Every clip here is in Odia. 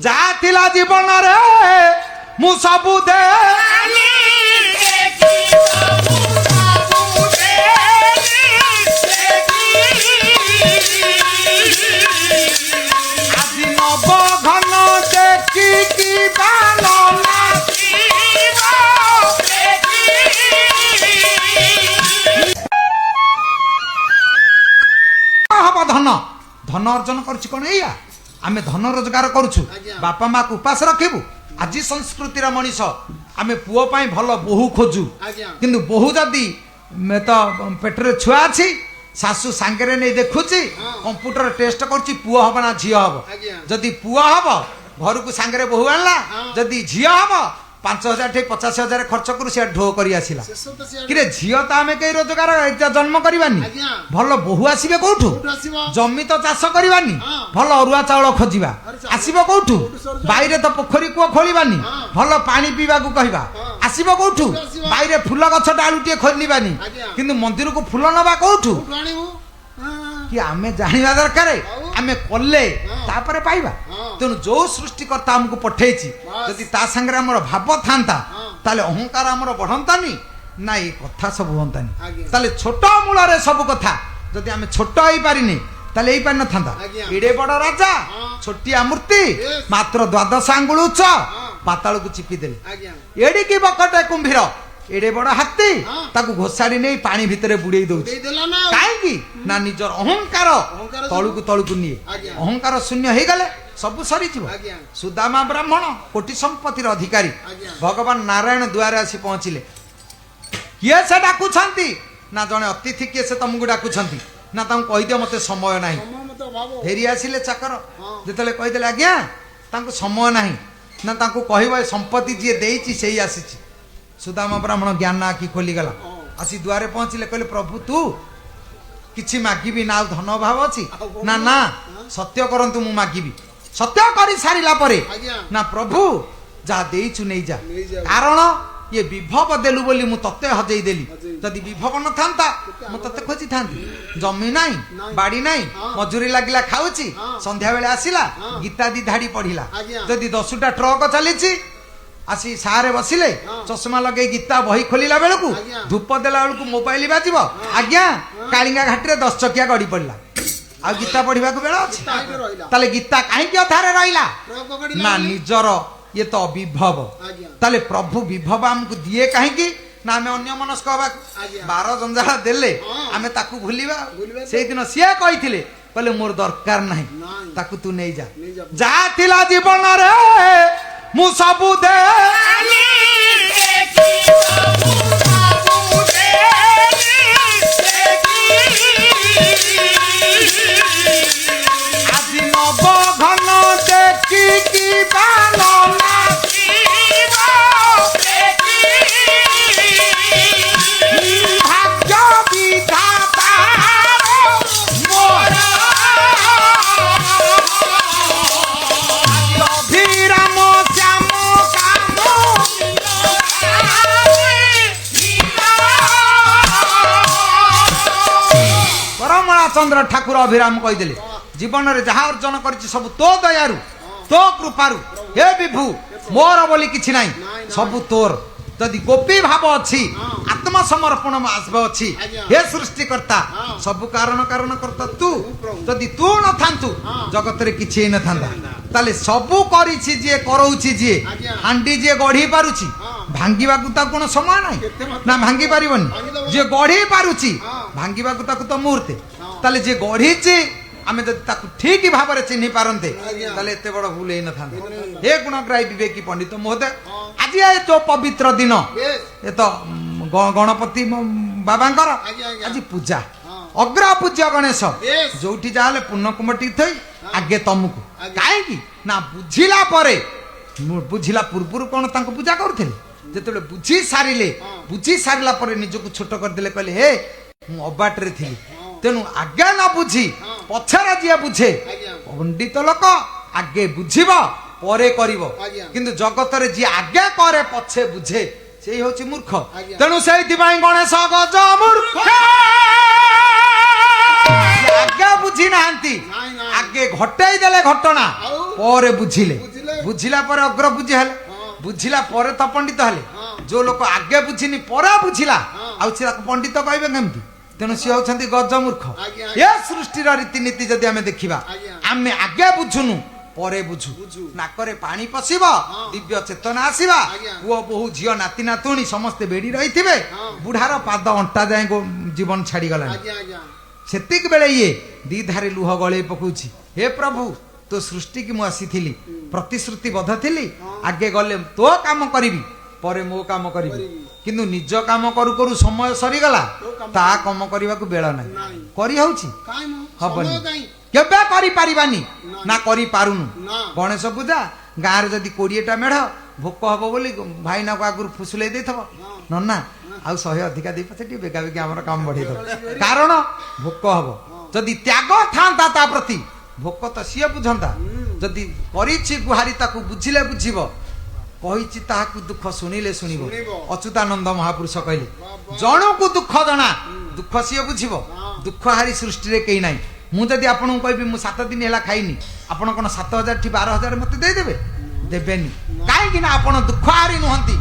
যা ଥିଲା ଜୀବନରେ ମୁଁ ସବୁ ଦେଲି ଆଜି ନବ ଘନ ଦେଖିକି ବାଲ ହବ ଧନ ଧନ ଅର୍ଜନ କରୁଛି କଣ ଏଇଆ ଆମେ ଧନ ରୋଜଗାର କରୁଛୁ ବାପା ମା କୁ ଉପାସ ରଖିବୁ ଆଜି ସଂସ୍କୃତିର ମଣିଷ ଆମେ ପୁଅ ପାଇଁ ଭଲ ବୋହୂ ଖୋଜୁ କିନ୍ତୁ ବୋହୂ ଯଦି ତ ପେଟରେ ଛୁଆ ଅଛି ଶାଶୁ ସାଙ୍ଗରେ ନେଇ ଦେଖୁଛି କମ୍ପ୍ୟୁଟର ଟେଷ୍ଟ କରୁଛି ପୁଅ ହବ ନା ଝିଅ ହବ ଯଦି ପୁଅ ହବ ଘରକୁ ସାଙ୍ଗରେ ବୋହୂ ଆଣିଲା ଯଦି ଝିଅ ହବ 5,000 ଠି 50,000 ଖର୍ଚ୍ଚ କରୁ ସେ ଢୋ କରି ଆସିଲା କିରେ ଝିଅ ତ ଆମେ କେହି ରୋଜଗାର ଜନ୍ମ କରିବାନି ଭଲ ବୋହୂ ଆସିବେ କୋଉଠୁ ଜମି ତ ଚାଷ କରିବାନି ଭଲ ଅରୁଆ ଚାଉଳ ଖୋଜିବା ଆସିବ କୋଉଠୁ ବାଇରେ ତ ପୋଖରୀ କୂଅ ଖୋଳିବାନି ଭଲ ପାଣି ପିଇବାକୁ କହିବା ଆସିବ କୋଉଠୁ ବାଇରେ ଫୁଲ ଗଛ ଡାଳୁଟିଏ ଖୋଲିବାନି କିନ୍ତୁ ମନ୍ଦିରକୁ ଫୁଲ ନବା କୋଉଠୁ କି ଆମେ ଜାଣିବା ଦରକାର ଆମେ କଲେ ତାପରେ ପାଇବା ତେଣୁ ଯୋଉ ସୃଷ୍ଟିକର୍ତ୍ତା ଆମକୁ ପଠେଇଛି ଯଦି ତା ସାଙ୍ଗରେ ଆମର ଭାବ ଥାନ୍ତା ତାହେଲେ ଅହଙ୍କାର ଆମର ବଢନ୍ତାନି ନା ଏଇ କଥା ସବୁ ହୁଅନ୍ତାନି ତାହେଲେ ଛୋଟ ମୂଳରେ ସବୁ କଥା ଯଦି ଆମେ ଛୋଟ ହେଇପାରିନି ତାହେଲେ ହେଇପାରିନଥାନ୍ତା ଏଡେ ବଡ ରାଜା ଛୋଟିଆ ମୂର୍ତ୍ତି ମାତ୍ର 12 ଆଙ୍ଗୁଳ ଉଚ୍ଚ ପାତାଳକୁ ଚିପି ଦେଲେ ଏଡିକି ବକଟେ କୁମ୍ଭୀର ଏଡେ ବଡ ହାତୀ ତାକୁ ଘୋଷାଡି ନେଇ ପାଣି ଭିତରେ ବୁଡେଇ ଦଉଛି କାହିଁକି ନା ନିଜର ଅହଙ୍କାର ତଳକୁ ତଳକୁ ନିଏ ଅହଙ୍କାର ଶୂନ୍ୟ ହେଇଗଲେ ସବୁ ସରିଯିବ ସୁଦାମା ବ୍ରାହ୍ମଣ କୋଟି ସମ୍ପତ୍ତିର ଅଧିକାରୀ ଭଗବାନ ନାରାୟଣ ଦୁଆରେ ଆସି ପହଞ୍ଚିଲେ କିଏ ସେ ଡାକୁଛନ୍ତି ନା ଜଣେ ଅତିଥି କିଏ ସେ ତମକୁ ଡାକୁଛନ୍ତି ନା ତାଙ୍କୁ କହିଦିଅ ମତେ ସମୟ ନାହିଁ ଫେରି ଆସିଲେ ଚାକର ଯେତେବେଳେ କହିଦେଲେ ଆଜ୍ଞା ତାଙ୍କୁ ସମୟ ନାହିଁ ନା ତାଙ୍କୁ କହିବ ଏ ସମ୍ପତ୍ତି ଯିଏ ଦେଇଛି ସେଇ ଆସିଛି ସୁଦାମା ବ୍ରାହ୍ମଣ ଜ୍ଞାନ ଆଖି ଖୋଲିଗଲା ଆସି ଦୁଆରେ ପହଞ୍ଚିଲେ କହିଲେ ପ୍ରଭୁ ତୁ କିଛି ମାଗିବି ନା ଆଉ ଧନ ଅଭାବ ଅଛି ନା ନା ସତ୍ୟ କରନ୍ତୁ ମୁଁ ମାଗିବି ସତ୍ୟ କରି ସାରିଲା ପରେ ନା ପ୍ରଭୁ ଯାହା ଦେଇଛୁ ନେଇଯା କାରଣ ଇଏ ବିଭବ ଦେଲୁ ବୋଲି ମୁଁ ତତେ ହଜେଇ ଦେଲି ଯଦି ବିଭବ ନଥାନ୍ତା ମୁଁ ତତେ ଖୋଜିଥାନ୍ତି ଜମି ନାହିଁ ବାଡି ନାହିଁ ମଜୁରୀ ଲାଗିଲା ଖାଉଛି ସନ୍ଧ୍ୟା ବେଳେ ଆସିଲା ଗୀତା ଦି ଧାଡି ପଢିଲା ଯଦି 10ଟା ଟ୍ରକ ଚାଲିଛି ଆସି ସାରେ ବସିଲେ ଚଷମା ଲଗେଇ ଗୀତା ବହି ଖୋଲିଲା ବେଳକୁ ଧୂପ ଦେଲା ବେଳକୁ ମୋବାଇଲ ବାଜିବ ଆଜ୍ଞା କାଳିଙ୍ଗା ଘାଟିରେ 10 ଚକିଆ ଗଡି ପଡିଲା ଆଉ ଗୀତା ପଢିବାକୁ ବେଳ ଅଛି ତାହେଲେ ଗୀତା କାହିଁକି ଅଧାରେ ରହିଲା ନା ନିଜର ଇଏ ତ ବିଭବ ତାହେଲେ ପ୍ରଭୁ ବିଭବ ଆମକୁ ଦିଏ କାହିଁକି ନା ଆମେ ଅନ୍ୟ ମନସ୍କ ହବାକୁ 12 ଜଞ୍ଜାଳ ଦେଲେ ଆମେ ତାକୁ ଭୁଲିବା ସେଇଦିନ ସିଏ କହିଥିଲେ କହିଲେ ମୋର ଦରକାର ନାହିଁ ତାକୁ ତୁ ନେଇଯା ଯାହା ଥିଲା ଜୀବନରେ ମୁଁ ସବୁ ଦେଲି ଆଜି ନବ ଘନ ଦେଖିକି ବାଲ ଭାଗ୍ୟ ବିଧାତା ଅଭିରାମ ଚନ୍ଦ୍ର ଠାକୁର ଅଭିରାମ କହିଦେଲେ ଜୀବନରେ ଯାହା ଅର୍ଜନ କରିଛି ସବୁ ତୋ ଦୟାରୁ ତୋ କୃପାରୁ ହେ ବିଭୁ ମୋର ବୋଲି କିଛି ନାହିଁ ସବୁ ତୋର ଯଦି ଗୋପୀ ଭାବ ଅଛି ଆତ୍ମସମର୍ପଣ ଭାବ ଅଛି ହେ ସୃଷ୍ଟିକର୍ତ୍ତା ସବୁ କାରଣ କର୍ତ୍ତା ତୁ ଯଦି ତୁ ନଥାନ୍ତୁ ଜଗତରେ କିଛି ହେଇନଥାନ୍ତା ତାହେଲେ ସବୁ କରିଛି ଯିଏ କରଉଛି ଯିଏ ହାଣ୍ଡି ଯିଏ ଗଢି ପାରୁଛି ଭାଙ୍ଗିବାକୁ ତାକୁ କଣ ସମୟ ନାହିଁ ନା ଭାଙ୍ଗି ପାରିବନି ଯିଏ ଗଢି ପାରୁଛି ଭାଙ୍ଗିବାକୁ ତାକୁ ତ ମୁହୂର୍ତ୍ତେ ତାହେଲେ ଯିଏ ଗଢିଛି ଆମେ ଯଦି ତାକୁ ଠିକ ଭାବରେ ଚିହ୍ନି ପାରନ୍ତେ ତାହେଲେ ଏତେ ବଡ ଭୁଲ ହେଇନଥାନ୍ତା ହେ ଗୁଣଗ୍ରାହୀ ବିବେକୀ ପଣ୍ଡିତ ମହୋଦୟ ଆଜି ଏ ଯୋଉ ପବିତ୍ର ଦିନ ଏ ତ ଗଣପତି ବାବାଙ୍କର ଆଜି ପୂଜା ଅଗ୍ର ପୂଜ୍ୟ ଗଣେଶ ଯୋଉଠି ଯାହାହେଲେ ପୂର୍ଣ୍ଣ କୁମଟି ଥଇ ଆଗେ ତମକୁ କାହିଁକି ନା ବୁଝିଲା ପରେ ବୁଝିଲା ପୂର୍ବରୁ କଣ ତାଙ୍କୁ ପୂଜା କରୁଥିଲେ ଯେତେବେଳେ ବୁଝି ସାରିଲା ପରେ ନିଜକୁ ଛୋଟ କରିଦେଲେ କହିଲେ ହେ ମୁଁ ଅବାଟରେ ଥିଲି ତେଣୁ ଆଗେ ନ ବୁଝି ପଛରେ ଯିଏ ବୁଝେ ପଣ୍ଡିତ ଲୋକ ଆଗେ ବୁଝିବ ପରେ କରିବ କିନ୍ତୁ ଜଗତରେ ଯିଏ ଆଗେ କରେ ପଛେ ବୁଝେ ସେଇ ହଉଛି ମୂର୍ଖ ତେଣୁ ସେଇଥିପାଇଁ ଗଣେଶ ଗଜ ମୂର୍ଖ ଆଗେ ବୁଝି ନାହାନ୍ତି ଆଗେ ଘଟେଇ ଦେଲେ ଘଟଣା ପରେ ବୁଝିଲେ ବୁଝିଲା ପରେ ଅଗ୍ର ପୂଜ୍ୟ ହେଲେ, ବୁଝିଲା ପରେ ତ ପଣ୍ଡିତ ହେଲେ। ଯୋଉ ଲୋକ ଆଗେ ବୁଝିନି ପରେ ବୁଝିଲା ଆଉ ସେ ତାକୁ ପଣ୍ଡିତ କହିବେ କେମିତି? ତେଣୁ ସିଏ ହଉଛନ୍ତି ଗଜମୂର୍ଖ। ଏ ସୃଷ୍ଟିର ରୀତିନୀତି ଯଦି ଆମେ ଦେଖିବା, ଆମେ ଆଗେ ବୁଝୁନୁ ପରେ ବୁଝୁ। ନାକରେ ପାଣି ପଶିବ, ଦିବ୍ୟ ଚେତନା ଆସିବା, ପୁଅ ବୋହୁ ଝିଅ ନାତି ନାତୁଣୀ ସମସ୍ତେ ବେଡି ରହିଥିବେ, ବୁଢାର ପାଦ ଅଣ୍ଟା ଯାଏ ଜୀବନ ଛାଡିଗଲାଣି। ସେତିକି ବେଳେ ଇଏ ଦି ଧାରେ ଲୁହ ଗଳେଇ ପକଉଛି, ହେ ପ୍ରଭୁ ତୋ ସୃଷ୍ଟି କି ମୁଁ ଆସିଥିଲି, ପ୍ରତିଶ୍ରୁତି ବଦ୍ଧ ଥିଲି, ଆଗେ ଗଲେ ତୋ କାମ କରିବି ପରେ ମୋ କାମ କରିବି। କିନ୍ତୁ ନିଜ କାମ କରୁ କରୁ ସମୟ ସରିଗଲା, ତା କାମ କରିବାକୁ ବେଳ ନାହିଁ। କରି ହଉଛି? ହବନି, କେବେ କରିପାରିବାନି ନା କରିପାରୁନୁ। ଗଣେଶ ପୂଜା ଗାଁରେ ଯଦି 20ଟା ମେଢ, ଭୋକ ହବ ବୋଲି ଭାଇନାକୁ ଆଗରୁ ଫୁସୁଲେଇ ଦେଇଥବ, ନନା ଆଉ 100 ଅଧିକା ଦେଇ ପଛେ ଟିକେ ବେଗା ବେଗି ଆମର କାମ ବଢେଇ ଦବ, କାରଣ ଭୋକ ହବ। ଯଦି ତ୍ୟାଗ ଥାନ୍ତା ତା ପ୍ରତି, ଭୋକ ତ ସିଏ ବୁଝନ୍ତା। ଯଦି କରିଛି ଗୁହାରି ତାକୁ ବୁଝିଲେ ବୁଝିବ, କହିଛି ତାହାକୁ ଦୁଃଖ ଶୁଣିଲେ ଶୁଣିବ। ଅଚ୍ୟୁତାନନ୍ଦ ମହାପୁରୁଷ କହିଲେ, ଜଣକୁ ଦୁଃଖ ଜଣା, ଦୁଃଖ ସିଏ ବୁଝିବ। ଦୁଃଖ ହାରି ସୃଷ୍ଟିରେ କେହି ନାହିଁ। ମୁଁ ଯଦି ଆପଣଙ୍କୁ କହିବି ମୁଁ 7 ଦିନ ହେଲା ଖାଇନି, ଆପଣ କଣ 7,000 ଠି 12,000 ମତେ ଦେଇଦେବେ? ଦେବେନି। କାହିଁକି ନା ଆପଣ ଦୁଃଖ ହାରି ନୁହନ୍ତି।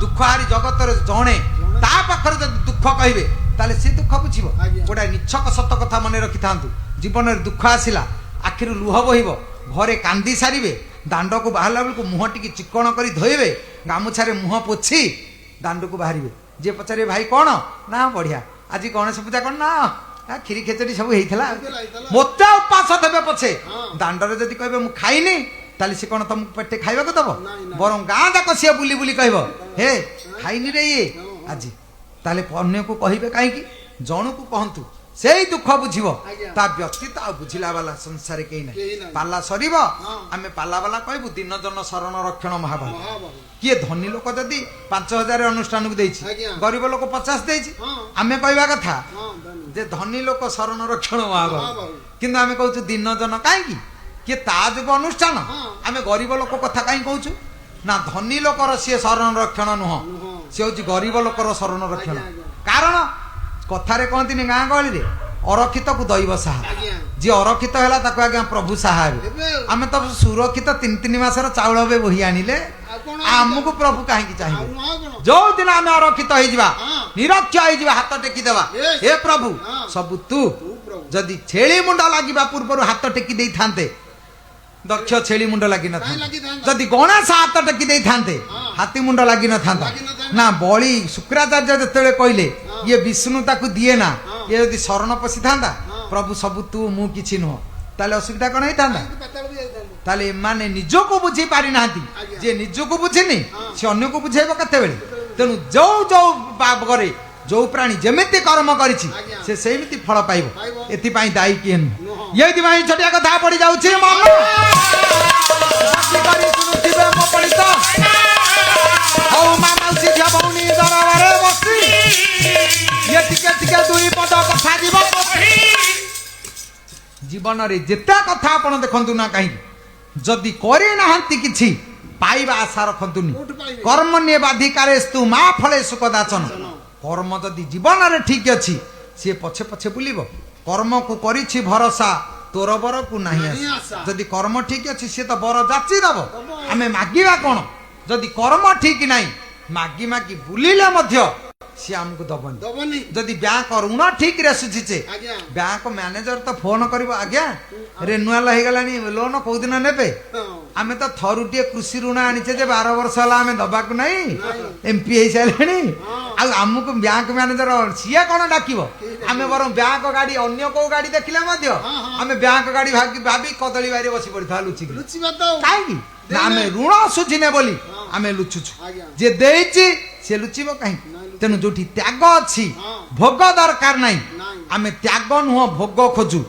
ଦୁଃଖ ହାରି ଜଗତରେ ଜଣେ, ତା ପାଖରେ ଯଦି ଦୁଃଖ କହିବେ ତାହେଲେ ସେ ଦୁଃଖ ବୁଝିବ। ଗୋଟା ନିଛକ ସତ କଥା ମନେ ରଖିଥାନ୍ତୁ, ଜୀବନରେ ଦୁଃଖ ଆସିଲା, ଆଖିରୁ ଲୁହ ବହିବ, ଘରେ କାନ୍ଦି ସାରିବେ, ଦାଣ୍ଡକୁ ବାହାରିଲା ବେଳକୁ ମୁହଁ ଟିକେ ଚିକଣ କରି ଧୋଇବେ, ଗାମୁଛାରେ ମୁହଁ ପୋଛି ଦାଣ୍ଡକୁ ବାହାରିବେ। ଯିଏ ପଚାରିବେ ଭାଇ କଣ? ନା ବଢିଆ, ଆଜି ଗଣେଶ ପୂଜା କଣ? ନା କ୍ଷୀରି ଖେଚେଡି ସବୁ ହେଇଥିଲା, ମୋତେ ଉପାସ ଦେବେ ପଛେ। ଦାଣ୍ଡରେ ଯଦି କହିବେ ମୁଁ ଖାଇନି, ତାହେଲେ ସେ କଣ ତମକୁ ପେଟେ ଖାଇବାକୁ ଦବ? ବରଂ ଗାଁ ଯାକ ସିଏ ବୁଲି ବୁଲି କହିବ, ହେ ଖାଇନି ରେ ଇଏ ଆଜି। ତାହେଲେ ଅନ୍ୟକୁ କହିବେ କାହିଁକି? ଜଣକୁ କହନ୍ତୁ, ସେଇ ଦୁଃଖ ବୁଝିବ। ତା ବ୍ୟତୀତ ଆଉ ବୁଝିଲା ବାଲା ସଂସାରେ କେହି ନାହିଁ। ପାଲା ସରିବ, ଆମେ ପାଲା ବାଲା କହିବୁ ଦିନ ଜନ ଶରଣ ରକ୍ଷଣ ମହାଭାରତ। କିଏ ଧନୀ ଲୋକ ଯଦି 5,000 ଅନୁଷ୍ଠାନକୁ ଦେଇଛି, ଗରିବ ଲୋକ 50 ଦେଇଛି, ଆମେ କହିବା କଥା ଯେ ଧନୀ ଲୋକ ଶରଣ ରକ୍ଷଣ ମହାଭାରତ, କିନ୍ତୁ ଆମେ କହୁଛୁ ଦିନ ଜନ। କାହିଁକି? କିଏ ତା ଯୋଗ ଅନୁଷ୍ଠାନ, ଆମେ ଗରିବ ଲୋକ କଥା କାହିଁ କହୁଛୁ? ନା ଧନୀ ଲୋକର ସିଏ ଶରଣ ରକ୍ଷଣ ନୁହଁ, ସେ ହଉଛି ଗରିବ ଲୋକର ଶରଣ ରକ୍ଷଣ। କାରଣ କଥାରେ କହନ୍ତିନି ଗାଁ ଗହଳିରେ, ଅରକ୍ଷିତକୁ ଦୈବ ସାହା। ଯିଏ ଅରକ୍ଷିତ ହେଲା ତାକୁ ଆଜ୍ଞା ପ୍ରଭୁ ସାହା ହେବେ। ଆମେ ତ ସୁରକ୍ଷିତ 3 ମାସର ଚାଉଳ ଏବେ ବୋହି ଆଣିଲେ, ଆମକୁ ପ୍ରଭୁ କାହିଁକି ଚାହିଁବେ? ଯୋଉ ଦିନ ଆମେ ଅରକ୍ଷିତ ହେଇଯିବା, ନିରକ୍ଷ ହେଇଯିବା, ହାତ ଟେକିଦେବା, ହେ ପ୍ରଭୁ ସବୁ ତୁ। ଯଦି ଛେଳି ମୁଣ୍ଡ ଲାଗିବା ପୂର୍ବରୁ ହାତ ଟେକି ଦେଇଥାନ୍ତେ, ଦକ୍ଷ ଛେଳି ମୁଣ୍ଡ ଲାଗିନଥାନ୍ତା। ଯଦି ଗଣେଶ ହାତ ଟେକି ଦେଇଥାନ୍ତେ, ହାତୀ ମୁଣ୍ଡ ଲାଗିନଥାନ୍ତା। ନା ବଳି ଶୁକ୍ରାଚାର୍ଯ୍ୟ ଯେତେବେଳେ କହିଲେ ଇଏ ବିଷ୍ଣୁ ତାକୁ ଦିଏ ନା, ଇଏ ଯଦି ଶରଣ ପଶିଥାନ୍ତା ପ୍ରଭୁ ସବୁ ତୁ ମୁଁ କିଛି ନୁହଁ, ତାହେଲେ ଅସୁବିଧା କଣ ହେଇଥାନ୍ତା? ତାହେଲେ ଏମାନେ ନିଜକୁ ବୁଝି ପାରିନାହାନ୍ତି। ଯିଏ ନିଜକୁ ବୁଝିନି ସେ ଅନ୍ୟକୁ ବୁଝେଇବ କେତେବେଳେ? ତେଣୁ ଯୋଉ ଯୋଉ ଭାବରେ ଯୋଉ ପ୍ରାଣୀ ଯେମିତି କର୍ମ କରିଛି ସେ ସେମିତି ଫଳ ପାଇବ। ଏଥିପାଇଁ ଦାୟୀ କିଏ ନୁହଁ। ଏଇଥିପାଇଁ ଛୋଟିଆ କଥା ପଡି ଯାଉଛି, ମନ ଶୁଣୁଥିବେ ମୋ ପଳିତ ହଉ ମା ମାଉସୀ ଝିଅ ଭଉଣୀ ଦରବାରେ ବସି, ଇଏ ଟିକେ ଟିକେ 2 ପଦ କଥା ଯିବ। ଜୀବନରେ ଯେତେ କଥା ଆପଣ ଦେଖନ୍ତୁ ନା କାହିଁକି, ଯଦି କରିନାହାନ୍ତି କିଛି ପାଇବା ଆଶା ରଖନ୍ତୁନି। କର୍ମ ନିବାଧିକାରେ ସ୍ତୁ ମା ଫଳେ ସୁଖ ଦାଚନ। କର୍ମ ଯଦି ଜୀବନରେ ଠିକ ଅଛି, ସିଏ ପଛେ ପଛେ ବୁଲିବ। କର୍ମକୁ କରିଛି ଭରସା, ତୋର ବରକୁ ନାହିଁ ଆଶା। ଯଦି କର୍ମ ଠିକ ଅଛି ସିଏ ତ ବର ଯାଚି ଦବ। ଆମେ ମାଗିବା କଣ? ଯଦି କର୍ମ ଠିକ ନାହିଁ, ମାଗି ମାଗି ବୁଲିଲେ ମଧ୍ୟ ସିଏ ଆମକୁ ଦବନି। ଯଦି ବ୍ୟାଙ୍କ ଋଣ ଠିକ ରେ ସୁଝିଛେ, ବ୍ୟାଙ୍କ ମ୍ୟାନେଜର ତ ଫୋନ କରିବ, ଆଜ୍ଞା ରେନୁଆଲ ହେଇଗଲାଣି, ଲୋନ କୋଉ ଦିନ ନେବେ? ଆମେ ତ ଥରୁଟିଏ କୃଷି ଋଣ ଆଣିଛେ ଯେ 12 ବର୍ଷ ହେଲା ଆମେ ଦବାକୁ ନାହିଁ, MP ହେଇସାରିଲେଣି। ଆଉ ଆମକୁ ବ୍ୟାଙ୍କ ମ୍ୟାନେଜର ସିଏ କଣ ଡାକିବ? ଆମେ ବରଂ ବ୍ୟାଙ୍କ ଗାଡି ଅନ୍ୟ କୋଉ ଗାଡି ଦେଖିଲେ ମଧ୍ୟ ଆମେ ବ୍ୟାଙ୍କ ଗାଡି ଭାବି କଦଳୀ ବାରିରେ ବସି ପଡିଥିବା ଲୁଚିକି। କାହିଁକି ନା ଆମେ ଋଣ ସୁଝିନେ ବୋଲି ଆମେ ଲୁଚୁଛୁ। ଯିଏ ଦେଇଛି ସେ ଲୁଚିବ କାହିଁକି? ତେଣୁ ଯୋଉଠି ତ୍ୟାଗ ଅଛି ଭୋଗ ଦରକାର ନାହିଁ। ଆମେ ତ୍ୟାଗ ନୁହଁ ଭୋଗ ଖୋଜୁ।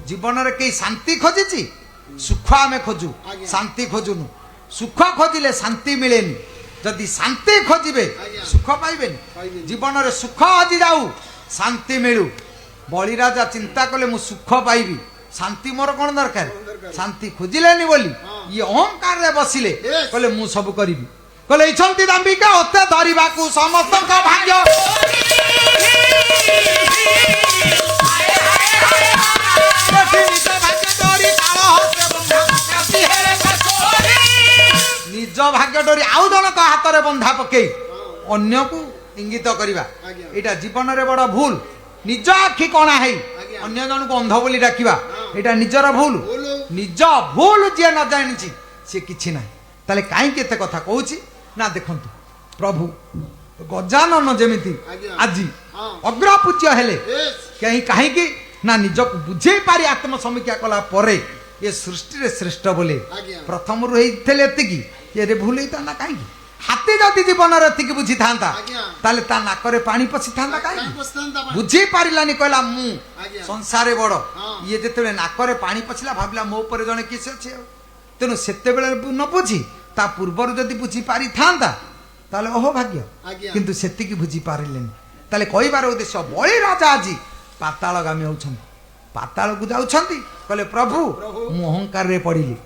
ଜୀବନରେ କେହି ଶାନ୍ତି ଖୋଜିଛି? ସୁଖ ଆମେ ଖୋଜୁ, ଶାନ୍ତି ଖୋଜୁନୁ। ସୁଖ ଖୋଜିଲେ ଶାନ୍ତି ମିଳେନି। ଯଦି ଶାନ୍ତି ଖୋଜିବେ ସୁଖ ପାଇବେନି। ଜୀବନରେ ସୁଖ ଆଜି ଯାଉ, ଶାନ୍ତି ମିଳୁ। ବଳିରାଜା ଚିନ୍ତା କଲେ ମୁଁ ସୁଖ ପାଇବି, ଶାନ୍ତି ମୋର କଣ ଦରକାର? ଶାନ୍ତି ଖୋଜିଲେନି ବୋଲି ଇଏ ଅହଙ୍କାରରେ ବସିଲେ, କହିଲେ ମୁଁ ସବୁ କରିବି। କହିଲେ ଇଛନ୍ତି ଦାମ୍ବିକା ଅତେ ଧରିବାକୁ ସମସ୍ତଙ୍କ ଭାଗ୍ୟ। ନିଜ ଭାଗ୍ୟ ଡୋରି ଆଉ ଜଣକ ହାତରେ ବନ୍ଧା ପକେଇ ଅନ୍ୟକୁ ଇଙ୍ଗିତ କରିବା ଏଇଟା ଜୀବନରେ ବଡ ଭୁଲ। ନିଜ ଆଖି କଣା ହେଇ ଅନ୍ୟ ଜଣକୁ ଅନ୍ଧ ବୋଲି ଡାକିବା ଏଇଟା ନିଜର ଭୁଲ। ନିଜ ଭୁଲ ଯିଏ ନ ଜାଣିଛି ସିଏ କିଛି ନାହିଁ। ତାହେଲେ କାହିଁକି ଏତେ କଥା କହୁଛି ନା ଦେଖନ୍ତୁ ପ୍ରଭୁ ଗଜାନନ ଯେମିତି ଆଜି ଅଗ୍ରପୂଜ୍ୟ ହେଲେ କାହିଁକି ନା ନିଜକୁ ବୁଝେଇ ପାରି ଆତ୍ମସମୀକ୍ଷା କଲା ପରେ ଏ ସୃଷ୍ଟିରେ ଶ୍ରେଷ୍ଠ ବୋଲି ପ୍ରଥମରୁ ହେଇଥିଲେ ଏତିକି ଇଏ ଭୁଲ ହେଇଥାନ୍ତା କାହିଁକି? ହାତୀ ଯଦି ଜୀବନରେ ଏତିକି ବୁଝିଥାନ୍ତା ତାହେଲେ ତା ନାକରେ ପାଣି ପଶିଥାନ୍ତା କାହିଁକି? ବୁଝି ପାରିଲାନି କହିଲା ମୁଁ ସଂସାରେ ବଡ। ଇଏ ଯେତେବେଳେ ନାକରେ ପାଣି ପଶିଲା ଭାବିଲା ମୋ ଉପରେ ଜଣେ କିସ ଅଛି ଆଉ। ତେଣୁ ସେତେବେଳେ ନ ବୁଝି ତା ପୂର୍ବରୁ ଯଦି ବୁଝି ପାରିଥାନ୍ତା ତାହେଲେ ଓହୋ ଭାଗ୍ୟ, କିନ୍ତୁ ସେତିକି ବୁଝି ପାରିଲେନି। ତାହେଲେ କହିବାର ଉଦ୍ଦେଶ୍ୟ ବଳି ରାଜା ଆଜି ପାତାଳଗାମୀ ହଉଛନ୍ତି, ପାତାଳକୁ ଯାଉଛନ୍ତି। କହିଲେ ପ୍ରଭୁ ମୁଁ ଅହଙ୍କାରରେ ପଡିଲି,